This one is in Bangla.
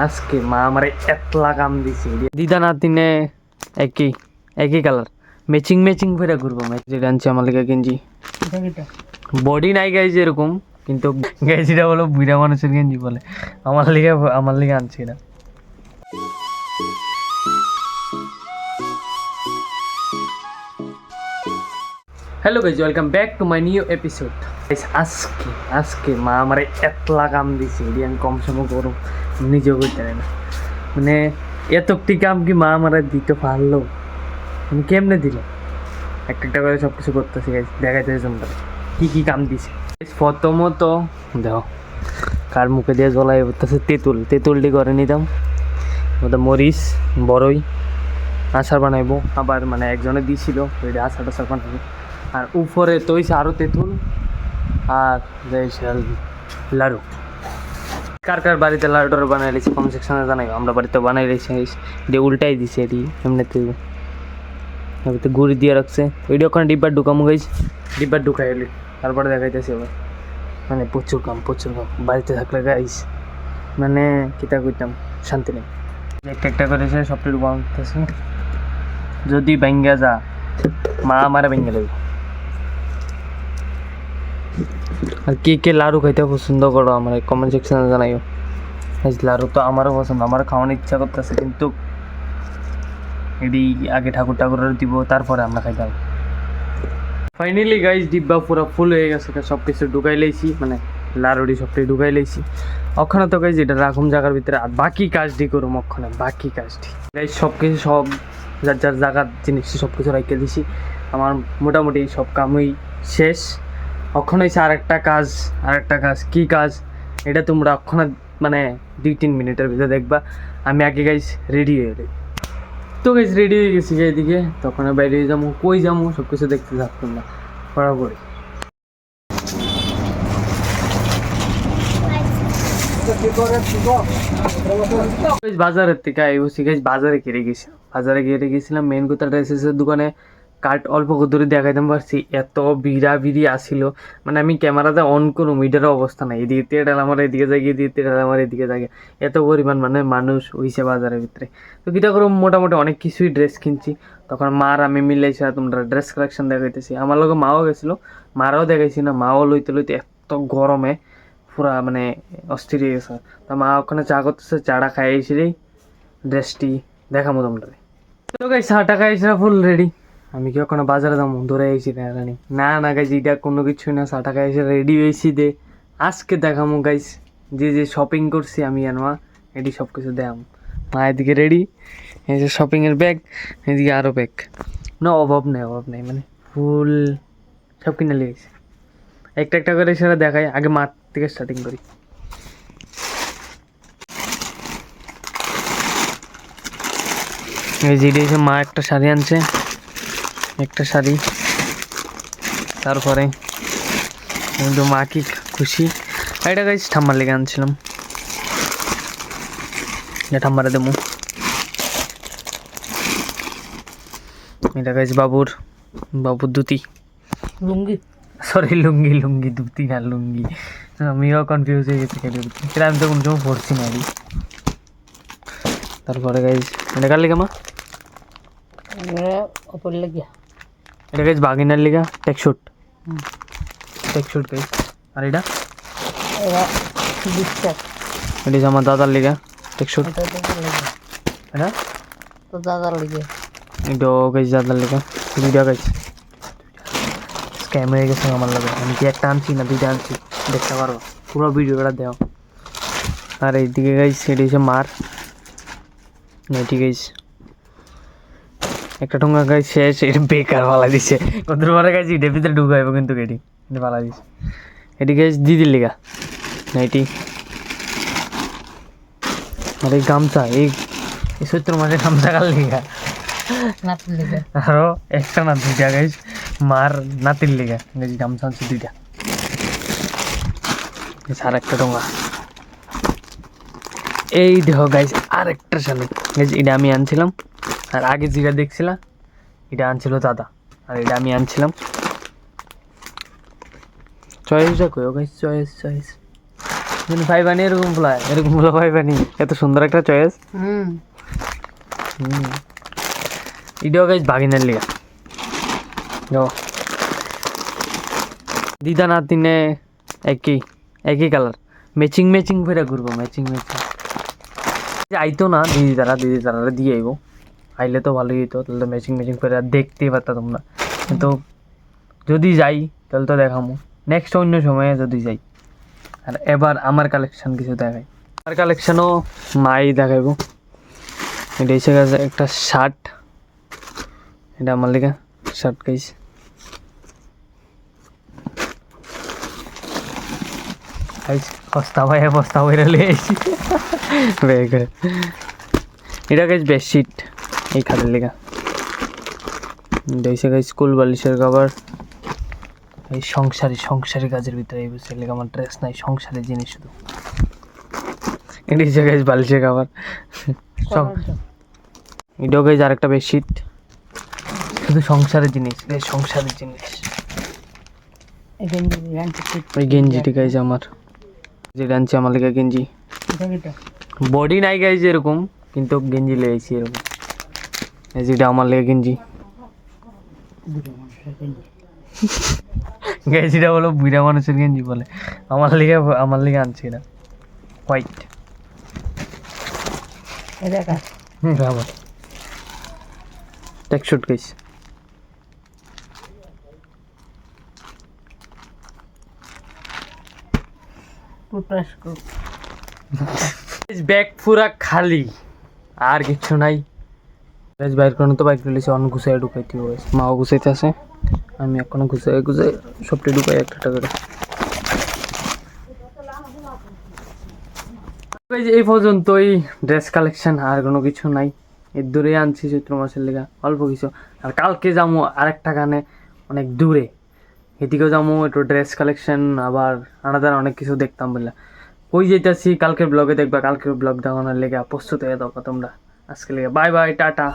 আজকে মা আমারে এতলা কাম দিছে দিদা নাতিনে একই একই কালার ম্যাচিং ম্যাচিং করে ঘুরবো যেটা আনছি আমার লিগা গেঞ্জি বডি নাই গাইজ এরকম কিন্তু গেঞ্জিটা বলো বুড়া মানুষের গেঞ্জি বলে আমার লিগে আনছি না। Hello guys welcome back to my new episode. আজকে মা আমারে এতলা কাম দিছে এটি আমি কম সময় করো নিজেও করতে পারি না, মানে এতটি কাম কি মা আমারে দিতে পারলো, মানে কেমনে দিল একটা একটা করে সব কিছু করতেছি গাইজ দেখাইতেছি তোমরা কী কী কাম দিছে। প্রথমত দেখো কার মুখে দিয়ে জ্বলাই উঠতেছে তেঁতুলটি করে নিতাম, ওটা মরিচ বড়ই আচার বানাইবো, আবার মানে একজনে দিছিল ওইটা আচার টাচার বানাইবো। আর উপরে তো হইছে আরও তেঁতুল আর লাড়ু। কার কার বাড়িতে লাড়ু টাড়ু বানাই লিছি কমেন্ট সেকশনে জানাই, আমরা বাড়িতে বানাই লিছি এটি উল্টাই দিছে এটি এমনিতে এমনিতে গুড়ি দিয়ে রাখছে ওইটি ওখানে ডিব্বার ঢুকামো গাইছে ডিব্বার ঢুকাই এলি তারপরে দেখাইতেছি আবার মানে প্রচুর কাম বাড়িতে থাকলে গাইস মানে কিতা করতাম শান্তি নেই। একটা একটা করেছে সবটি বানাতেছে, যদি ব্যাঙ্গা যা মা আমারে ভেঙে দেবে। আর কে কে লাড়ু খাইতে পছন্দ করো আমার কমেন্ট সেকশনে জানাইও। লাড়ু তো আমারও পছন্দ, আমার খাওয়ানোর ইচ্ছা করতেছে কিন্তু এটি আগে ঠাকুরের দিব তারপরে আমরা খাইতে হবে। ফাইনালি গাইজ ডিব্বা পুরো ফুল হয়ে গেছে, সব কিছু ঢুকাই লাইছি মানে লাড়ুটি সবটি ঢুকাই লাইছি। ওখানে তো গাইজ এটা রাখুম জায়গার ভিতরে আর বাকি কাজটি করুম ওখানে বাকি কাজটি গাইজ সব কিছু সব যার যার জায়গার জিনিস সব কিছু রাখতে দিছি। আমার মোটামুটি সব কামই শেষ। ওখানে হয়েছে আরেকটা কাজ কী কাজ এটা তোমরা ওখানে মানে 2-3 মিনিটের ভিতরে দেখবা। আমি আগে গাইজ রেডি হয়ে যাই, তো গাইজ রেডি হয়ে গেছি এদিকে, তখন বাইরে যাবো কই যাবো সব কিছু দেখতে থাকতাম না বরাবরই। বাজারের থেকে আইবছি গাইজ বাজারে ঘিরে গেছিলাম মেন কথা ড্রেসেসের দোকানে। কাট অল্প দূরে দেখাইতে পারছি এত ভিড়ি আসিল, মানে আমি ক্যামেরাতে অন করুম এটার অবস্থা নাই, এদিকে তেড়াল আমার এদিকে জায়গা এদিকে তেড়াল আমার এদিকে জায়গা এত পরিমাণ মানে মানুষ হইছে বাজারের ভিতরে। তো কীটা করে মোটামুটি অনেক কিছুই ড্রেস কিনছি, তখন মার আমি মিলাইছি আর তোমরা ড্রেস কালেকশন দেখাইতেছি। আমার লগে মাও গেছিলো, মারাও দেখাইছি না, মাও লইতে এত গরমে পুরা মানে অস্থির হয়ে গেছে। তা মা ওখানে চা করতেছে, চাটা খাইয়েছিলেই ড্রেসটি দেখামো তোমরা। তো গাই চাটা খাইছি ফুল রেডি, আমি কি ওখানে বাজারে যাবো ধরে আইছি না গাইছি এটা কোনো কিছুই না, 60 টাকা এসে রেডি হয়েছি দে আজকে দেখামো গাইস যে শপিং করছি আমি আনমা এটি সব কিছু দেখাম। মা এদিকে রেডি, এই যে শপিংয়ের ব্যাগ, এদিকে আরও ব্যাগ, না অভাব নেই মানে ফুল সব কিনে লিয়েছি। একটা একটা করে সেটা দেখাই, আগে মার থেকে স্টার্টিং করি। এই যে এসে মা একটা শাড়ি আনছে, একটা শাড়ি, তারপরে কিন্তু মা কি খুশি। এটা গাইজ ঠাম্মার লেগে আনছিলাম, ঠাম্মারে দেবো। এটা গাইজ বাবুর ধুতি লুঙ্গি ধুতি না লুঙ্গি, আমিও কনফিউজ হয়ে গেছি সেটা আমি তো কোনো সময় পড়ছি না। তারপরে গাইজ এটা কার লেগে মা এটা গাইজ বাগিনার লিগা টেকশুট গাইজ। আর এটা এটা আমার দাদার লিগা টেকশুট, এটা তো দাদার লিগা, এটাও গাইজ দাদার লিগা। দুইটা গাইজ স্ক্যাম হয়ে গেছে আমার লাগে, আমি কি একটা আনছি না দুইটা আনছি দেখতে পারবো পুরো ভিডিওটা দেও। আর এইদিকে গাইজ এটা হচ্ছে মার এটি গাইজ একটা ঠোঙ্গা গাছ শেষ, এটা বেকার ভালা দিছে কত পরে গাছ এটার ভিতরে ঢুকাইব কিন্তু এটি ভালা দিছে। এটি গাছ দিদির লিগা এটি, আর এই গামছা এই চৈত্র মাসে গামছা কার লিগা আরো একটা না দুইটা গাছ মার নাতির লিগা গাছ গামছা আনছে দুইটা। আর একটা ঠোঙ্গা এই দেখো গাইজ আর একটা শাড়ি গাইজ এটা আমি আনছিলাম, আর আগে যেটা দেখছিলাম এটা আনছিল দাদা, আর এটা আমি আনছিলাম। চয়েসটা কই গাইজ চয়েস মানে পাইবানি এরকম ফুলা পাইবানি, এত সুন্দর একটা চয়েস। এটাও গাইজ বাগিনার লিগা দিদা না তিনে একই কালার, ম্যাচিং করে ঘুরবো, ম্যাচিং আইতো না দিদি তারা দিয়ে আইবো, আইলে তো ভালোই হইতো, তাহলে তো ম্যাচিং করে দেখতেই পারতা তোমরা। কিন্তু যদি যাই তাহলে তো দেখামো নেক্সট অন্য সময়ে যদি যাই। আর এবার আমার কালেকশন কিছু দেখাই, আমার কালেকশনও মাই দেখাইবো। এটা এসে গেছে একটা শার্ট, এটা আমার লেগে শার্ট গাইস। বস্তা বাইরে লিয়ে আইছি ব্যাগে। এটা গাইস বেডশিট এই খাটের লেগা। এটা এসে গাইস স্কুল বালিশের কভার। এই সংসারী কাজের ভিতরে এই বসে লেগে আমার ড্রেস নাই, সংসারের জিনিস শুধু। এটা এসে গাইস বালিশের কভার। এটাও গাইস আরেকটা বেডশিট, শুধু সংসারের জিনিস। ওই গেঞ্জিটি গাইজ আমার, যেটা আনছি আমার লেগে গেঞ্জি। বডি নাই গাইজ এরকম, কিন্তু গেঞ্জি লেগেছি এরকম। এই যেটা আমার লেগে গেঞ্জি, গেঞ্জিটা বলো বুড়া মানুষের গেঞ্জি বলে, আমার লেগে আনছি না। হোয়াইট আমার টেক্সট গাইজ। ব্যাগ পুরা খালি, আর কিছু নাই। বাইর করানো তো বাইক ফেলেছি, অন্য গুছাই ঢুকাইতে হয়েছে, মাও গুছাইতে আছে, আমি এখনো গুছাই সবটি ঢুকাই একটা করে। এই পর্যন্তই ড্রেস কালেকশন, আর কোনো কিছু নাই। এর দূরে আনছি চৈত্র মাসের লেগা অল্প কিছু। আর কালকে যাবো আরেকটা গানে অনেক দূরে, এদিকেও যাবো একটু ড্রেস কালেকশন, আবার আনাদার অনেক কিছু দেখতাম বললা। কই যেতেছি কালকের ব্লগে দেখবা, কালকের ব্লগ দেখানোর লেগে প্রস্তুত হয়ে দাও তোমরা। আজকে লেগে বাই বাই, টাটা।